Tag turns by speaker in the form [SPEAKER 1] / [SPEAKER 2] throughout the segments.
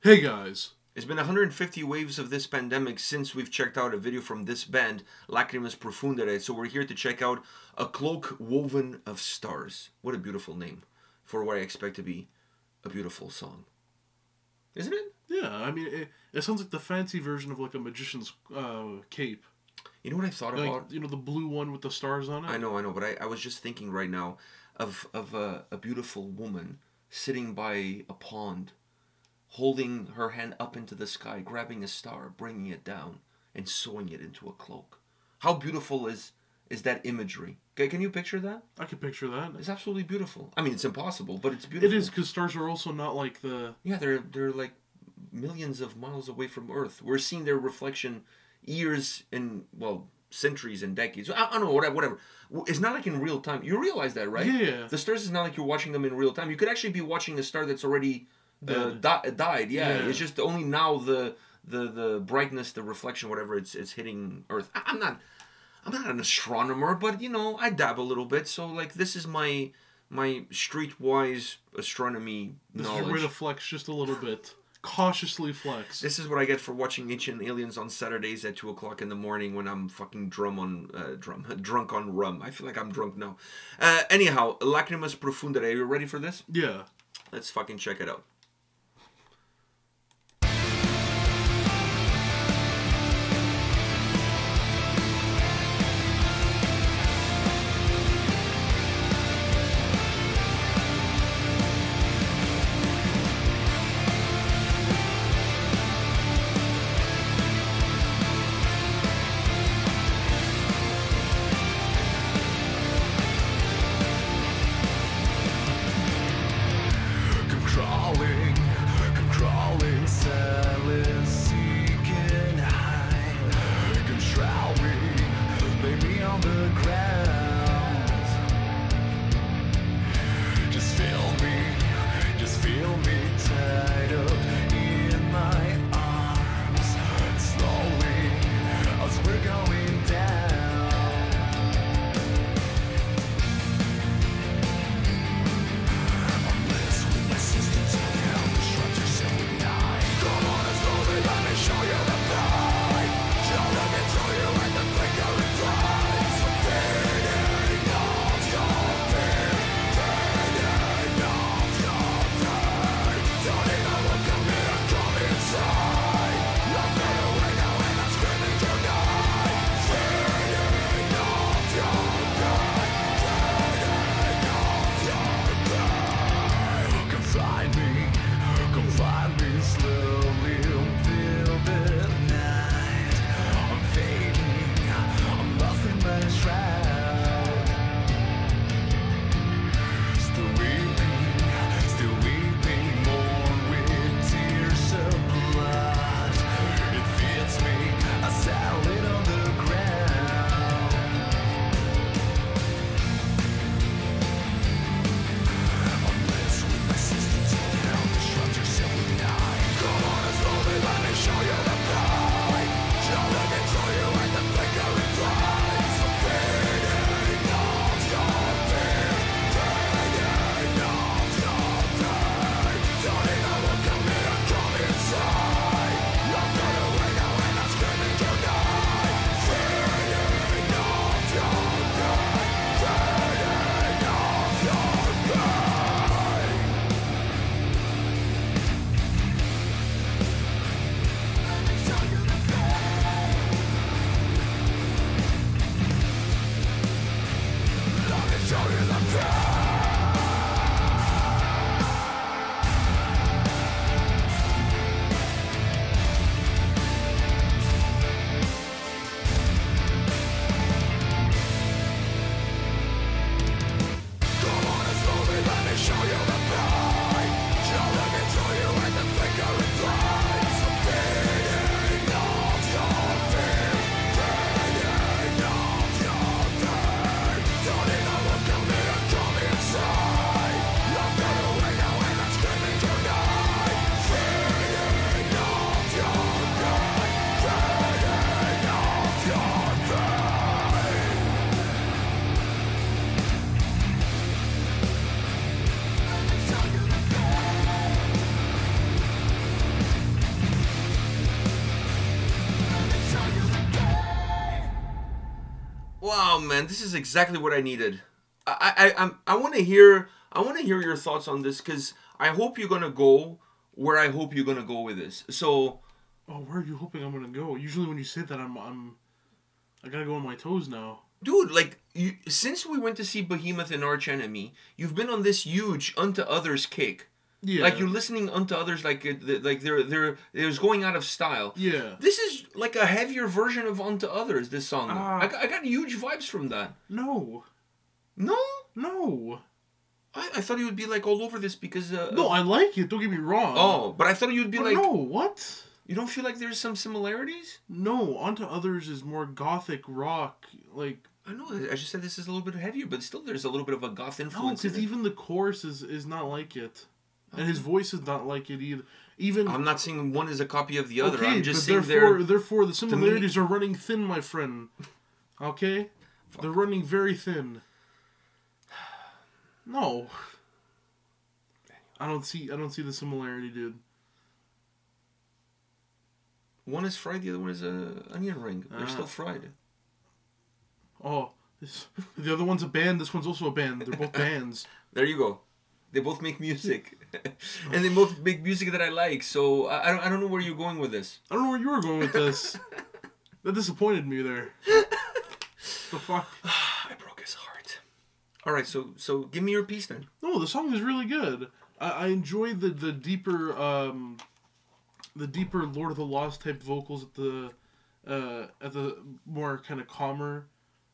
[SPEAKER 1] Hey guys!
[SPEAKER 2] It's been 150 waves of this pandemic since we've checked out a video from this band, Lacrimas Profundere, so we're here to check out A Cloak Woven of Stars. What a beautiful name for what I expect to be a beautiful song. Isn't it?
[SPEAKER 1] Yeah, I mean, it sounds like the fancy version of like a magician's cape.
[SPEAKER 2] You know what I thought
[SPEAKER 1] Like,
[SPEAKER 2] about?
[SPEAKER 1] you know, the blue one with the stars on it?
[SPEAKER 2] I know, but I was just thinking right now of a beautiful woman sitting by a pond, holding her hand up into the sky, grabbing a star, bringing it down, and sewing it into a cloak. How beautiful is that imagery? Can you picture that?
[SPEAKER 1] I can picture that.
[SPEAKER 2] It's absolutely beautiful. I mean, it's impossible, but it's beautiful.
[SPEAKER 1] It is, because stars are also not like the...
[SPEAKER 2] Yeah, they're like millions of miles away from Earth. We're seeing their reflection years and, well, centuries and decades. I don't know, whatever. It's not like in real time. You realize that, right?
[SPEAKER 1] Yeah.
[SPEAKER 2] The stars is not like you're watching them in real time. You could actually be watching a star that's already died. Yeah. It's just only now the brightness, the reflection, whatever, it's hitting Earth. I'm not an astronomer, but you know, I dab a little bit. So like, this is my streetwise astronomy knowledge.
[SPEAKER 1] This is your way to flex just a little bit. Cautiously flex.
[SPEAKER 2] This is what I get for watching Ancient Aliens on Saturdays at 2 o'clock in the morning when I'm fucking drunk on rum. I feel like I'm drunk now. Anyhow, Lacrimas Profundere. Are you ready for this?
[SPEAKER 1] Yeah.
[SPEAKER 2] Let's fucking check it out.
[SPEAKER 3] Come crawling, silent, seeking high. Come shrouding, lay me on the ground. Just feel me tied up in my arms. Slowly, as we're going down. Show you the pride. Show them into you and the flickering tides.
[SPEAKER 2] Wow, man, this is exactly what I needed. I want to hear your thoughts on this, because I hope you're gonna go where I hope you're gonna go with this. So,
[SPEAKER 1] where are you hoping I'm gonna go? Usually when you say that, I gotta go on my toes now.
[SPEAKER 2] dude, like since we went to see Behemoth and Arch Enemy, you've been on this huge Unto Others kick.
[SPEAKER 1] Yeah.
[SPEAKER 2] Like you're listening Unto Others like they're going out of style.
[SPEAKER 1] Yeah.
[SPEAKER 2] This is like a heavier version of Unto Others. This song, I got huge vibes from that.
[SPEAKER 1] No.
[SPEAKER 2] No.
[SPEAKER 1] No.
[SPEAKER 2] I thought he would be like all over this because.
[SPEAKER 1] No, I like it. Don't get me wrong.
[SPEAKER 2] Oh, but I thought you'd be
[SPEAKER 1] but
[SPEAKER 2] like.
[SPEAKER 1] No, what?
[SPEAKER 2] You don't feel like there's some similarities?
[SPEAKER 1] No, Unto Others is more gothic rock. Like.
[SPEAKER 2] I know. I just said this is a little bit heavier, but still, there's a little bit of a goth
[SPEAKER 1] No,
[SPEAKER 2] influence.
[SPEAKER 1] because even the chorus is not like it, and his voice is not like it either. Even
[SPEAKER 2] I'm not saying one is a copy of the other.
[SPEAKER 1] okay,
[SPEAKER 2] I'm just
[SPEAKER 1] but
[SPEAKER 2] saying
[SPEAKER 1] therefore the similarities are running thin, my friend. Okay, they're running very thin. No, I don't see the similarity, dude.
[SPEAKER 2] One is fried, the other one is a onion ring. They're still fried.
[SPEAKER 1] Oh, the other one's a band. This one's also a band. They're both bands.
[SPEAKER 2] There you go. They both make music, and they both make music that I like. So I don't know where you're going with this.
[SPEAKER 1] I don't know where you were going with this. That disappointed me there. The fuck.
[SPEAKER 2] I broke his heart. All right, so give me your piece then.
[SPEAKER 1] No, the song is really good. I enjoy the deeper Lord of the Lost type vocals at the more kind of calmer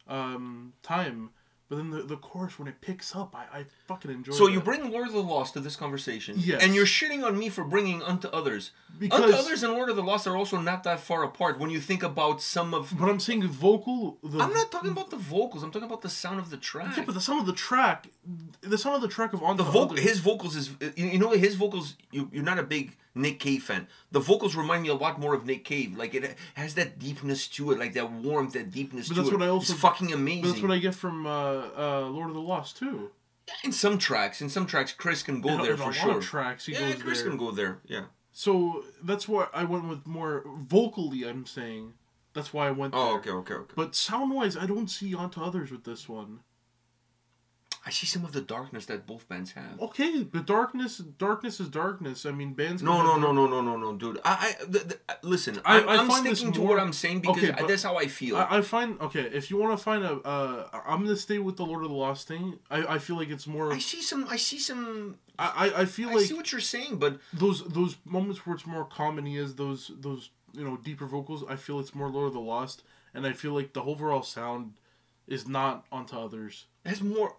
[SPEAKER 1] time. But then the chorus, when it picks up, I fucking enjoy it.
[SPEAKER 2] So you bring Lord of the Lost to this conversation.
[SPEAKER 1] Yes.
[SPEAKER 2] And you're shitting on me for bringing Unto Others.
[SPEAKER 1] Because
[SPEAKER 2] Unto Others and Lord of the Lost are also not that far apart when you think about some of...
[SPEAKER 1] But I'm saying
[SPEAKER 2] I'm not talking about the vocals. I'm talking about the sound of the track.
[SPEAKER 1] Yeah, but the sound of the track of Unto Others...
[SPEAKER 2] His vocals is... You know, his vocals... You're not a big Nick Cave fan. The vocals remind me a lot more of Nick Cave. Like, it has that deepness to it. Like, that warmth, that deepness
[SPEAKER 1] but
[SPEAKER 2] to
[SPEAKER 1] that's
[SPEAKER 2] it.
[SPEAKER 1] What I also,
[SPEAKER 2] it's fucking amazing.
[SPEAKER 1] But that's what I get from Lord of the Lost, too.
[SPEAKER 2] In some tracks, Chris can go there for sure.
[SPEAKER 1] In a lot of tracks, he goes
[SPEAKER 2] Chris
[SPEAKER 1] there.
[SPEAKER 2] can go there, yeah.
[SPEAKER 1] So, that's why I went with more vocally, I'm saying. That's why I went there.
[SPEAKER 2] Oh, okay.
[SPEAKER 1] But sound-wise, I don't see Unto Others with this one.
[SPEAKER 2] I see some of the darkness that both bands have.
[SPEAKER 1] Okay, but darkness is darkness. I mean, bands...
[SPEAKER 2] No, dude. Listen, I'm sticking to what I'm saying because that's how I feel.
[SPEAKER 1] I find... Okay, if you want to find I'm going to stay with the Lord of the Lost thing. I feel like it's more...
[SPEAKER 2] I see some...
[SPEAKER 1] I feel like...
[SPEAKER 2] I see what you're saying, but...
[SPEAKER 1] Those moments where it's more comedy is those deeper vocals, I feel it's more Lord of the Lost. And I feel like the overall sound is not Unto Others.
[SPEAKER 2] It has more...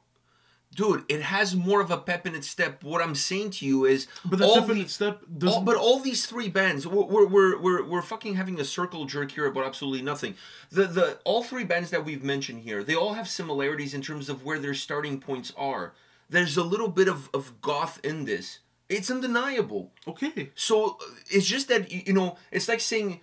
[SPEAKER 2] Dude, it has more of a pep in its step. What I'm saying to you is,
[SPEAKER 1] but the pep in its step doesn't...
[SPEAKER 2] but all these three bands, we're fucking having a circle jerk here about absolutely nothing. The all three bands that we've mentioned here, they all have similarities in terms of where their starting points are. There's a little bit of goth in this. It's undeniable.
[SPEAKER 1] Okay.
[SPEAKER 2] So it's just that it's like saying.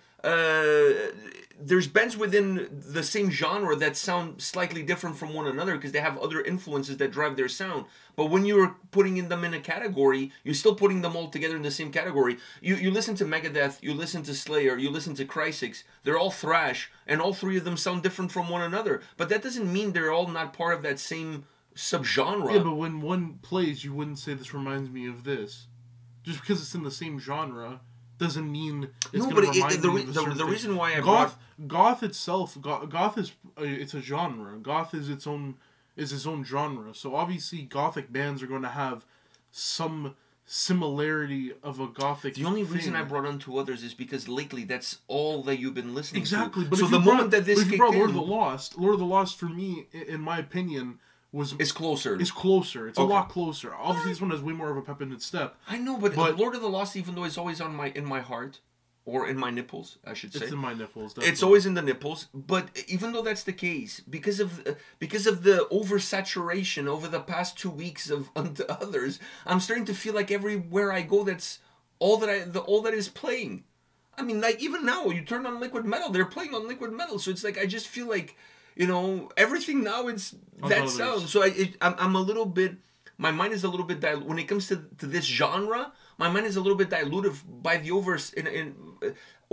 [SPEAKER 2] There's bands within the same genre that sound slightly different from one another because they have other influences that drive their sound. But when you're putting them in a category, you're still putting them all together in the same category. You listen to Megadeth, you listen to Slayer, you listen to Crysis. They're all thrash, and all three of them sound different from one another. But that doesn't mean they're all not part of that same subgenre.
[SPEAKER 1] Yeah, but when one plays, you wouldn't say this reminds me of this. Just because it's in the same genre... doesn't mean it's going to remind me of a certain
[SPEAKER 2] the reason why
[SPEAKER 1] goth itself, goth is it's a genre. Goth is its own genre. So obviously, gothic bands are going to have some similarity of a gothic.
[SPEAKER 2] The only reason I brought Unto Others is because lately that's all that you've been listening to.
[SPEAKER 1] Exactly. But
[SPEAKER 2] so the moment that this kicked
[SPEAKER 1] Lord of the Lost for me, in my opinion.
[SPEAKER 2] It's closer.
[SPEAKER 1] It's closer. It's a lot closer. Obviously, this one has way more of a pep in its step.
[SPEAKER 2] I know, but Lord of the Lost, even though it's always in my heart, or in my nipples, I should say.
[SPEAKER 1] It's in my nipples. Definitely.
[SPEAKER 2] It's always in the nipples. But even though that's the case, because of the oversaturation over the past 2 weeks of Unto Others, I'm starting to feel like everywhere I go, that's all that is playing. I mean, like even now, you turn on Liquid Metal, they're playing on Liquid Metal, so it's like I just feel like. Everything now it's that sound. So I'm a little bit. My mind is a little bit when it comes to this genre. My mind is a little bit diluted by the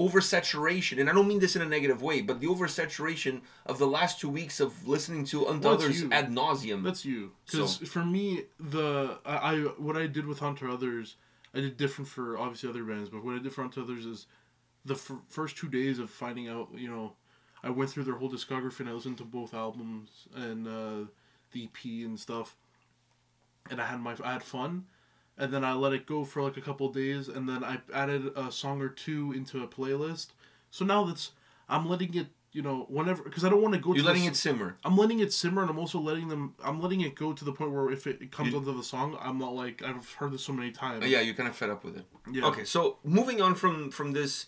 [SPEAKER 2] oversaturation, and I don't mean this in a negative way, but the oversaturation of the last 2 weeks of listening to Unto
[SPEAKER 1] Well, that's
[SPEAKER 2] Others
[SPEAKER 1] you.
[SPEAKER 2] ad nauseum.
[SPEAKER 1] That's you. Because for me, I what I did with Unto Others, I did different for obviously other bands, but what I did for Unto Others is the first 2 days of finding out, I went through their whole discography and I listened to both albums and the EP and stuff, and I had fun, and then I let it go for like a couple of days, and then I added a song or two into a playlist. So now I'm letting it, whenever, because I don't want to go.
[SPEAKER 2] You're letting it simmer.
[SPEAKER 1] I'm letting it simmer, and I'm also letting it go to the point where if it comes onto the song, I'm not like, I've heard this so many times.
[SPEAKER 2] Yeah, you're kind of fed up with it.
[SPEAKER 1] Yeah.
[SPEAKER 2] Okay, so moving on from this,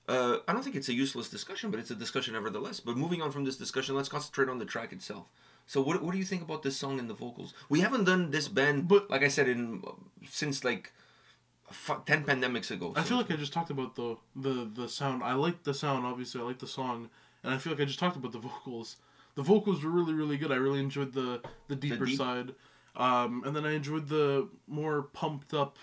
[SPEAKER 2] I don't think it's a useless discussion, but it's a discussion nevertheless. But moving on from this discussion, let's concentrate on the track itself. So what do you think about this song and the vocals? We haven't done this band,
[SPEAKER 1] But-
[SPEAKER 2] like I said, since like 10 pandemics ago.
[SPEAKER 1] I feel like I just talked about the sound. I like the sound, obviously. I like the song. And I feel like I just talked about the vocals. The vocals were really, really good. I really enjoyed the deeper side. And then I enjoyed the more pumped up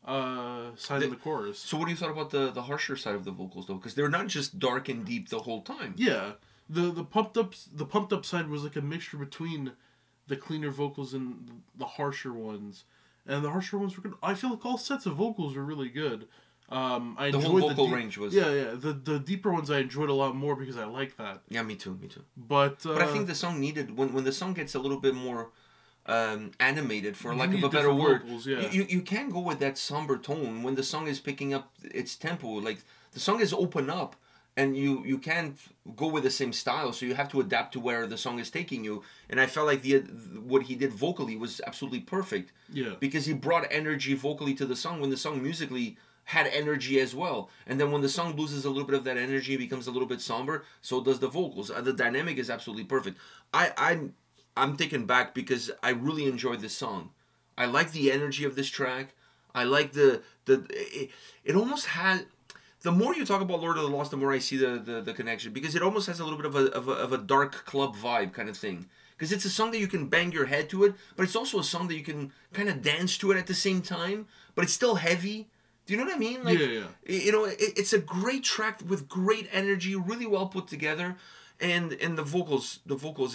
[SPEAKER 1] side of the chorus.
[SPEAKER 2] So what do you thought about the harsher side of the vocals, though? Because they're not just dark and deep the whole time.
[SPEAKER 1] Yeah. The pumped up side was like a mixture between the cleaner vocals and the harsher ones. And the harsher ones were good. I feel like all sets of vocals were really good. I
[SPEAKER 2] The
[SPEAKER 1] enjoyed
[SPEAKER 2] whole vocal range was...
[SPEAKER 1] Yeah. The deeper ones I enjoyed a lot more because I like that.
[SPEAKER 2] Yeah, me too.
[SPEAKER 1] But
[SPEAKER 2] I think the song needed, when the song gets a little bit more animated, for lack of a better
[SPEAKER 1] different
[SPEAKER 2] word,
[SPEAKER 1] vocals, yeah.
[SPEAKER 2] you can go with that somber tone when the song is picking up its tempo. Like, the song is open up, and you can't go with the same style, so you have to adapt to where the song is taking you. And I felt like what he did vocally was absolutely perfect.
[SPEAKER 1] Yeah.
[SPEAKER 2] Because he brought energy vocally to the song when the song musically had energy as well. And then when the song loses a little bit of that energy, it becomes a little bit somber, so does the vocals. The dynamic is absolutely perfect. I'm taken back because I really enjoyed this song. I like the energy of this track. I like it almost has... The more you talk about Lord of the Lost, the more I see the connection, because it almost has a little bit of a dark club vibe kind of thing. Because it's a song that you can bang your head to it, but it's also a song that you can kind of dance to it at the same time, but it's still heavy. Do you know what I mean? Like,
[SPEAKER 1] Yeah.
[SPEAKER 2] It's a great track with great energy, really well put together, and the vocals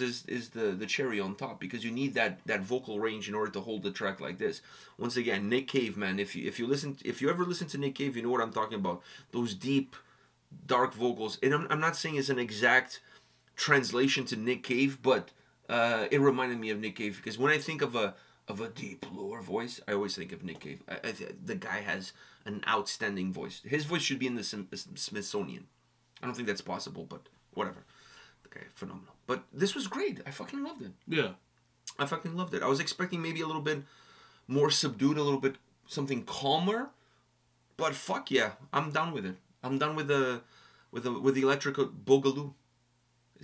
[SPEAKER 2] is the cherry on top, because you need that vocal range in order to hold the track like this. Once again, Nick Cave, man. If you ever listen to Nick Cave, you know what I'm talking about. Those deep, dark vocals. And I'm not saying it's an exact translation to Nick Cave, but it reminded me of Nick Cave, because when I think of a deep lower voice, I always think of Nick Cave. The guy has an outstanding voice. His voice should be in the Smithsonian. I don't think that's possible, but whatever. Okay, phenomenal. But this was great. I fucking loved it.
[SPEAKER 1] Yeah.
[SPEAKER 2] I fucking loved it. I was expecting maybe a little bit more subdued, a little bit something calmer, but fuck yeah, I'm down with it. I'm done with the Electric Boogaloo.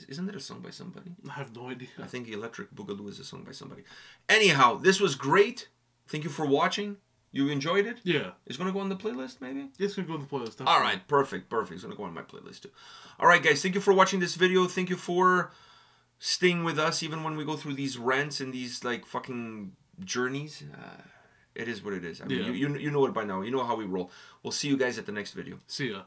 [SPEAKER 2] Isn't that a song by somebody?
[SPEAKER 1] I have no idea.
[SPEAKER 2] I think Electric Boogaloo is a song by somebody. Anyhow, this was great. Thank you for watching. You enjoyed it?
[SPEAKER 1] Yeah.
[SPEAKER 2] It's going to go on the playlist, maybe?
[SPEAKER 1] It's going to go in the playlist. Definitely.
[SPEAKER 2] All right, perfect. It's going to go on my playlist, too. All right, guys, thank you for watching this video. Thank you for staying with us, even when we go through these rants and these, like, fucking journeys. It is what it is. I mean,
[SPEAKER 1] Yeah.
[SPEAKER 2] you know it by now. You know how we roll. We'll see you guys at the next video.
[SPEAKER 1] See ya.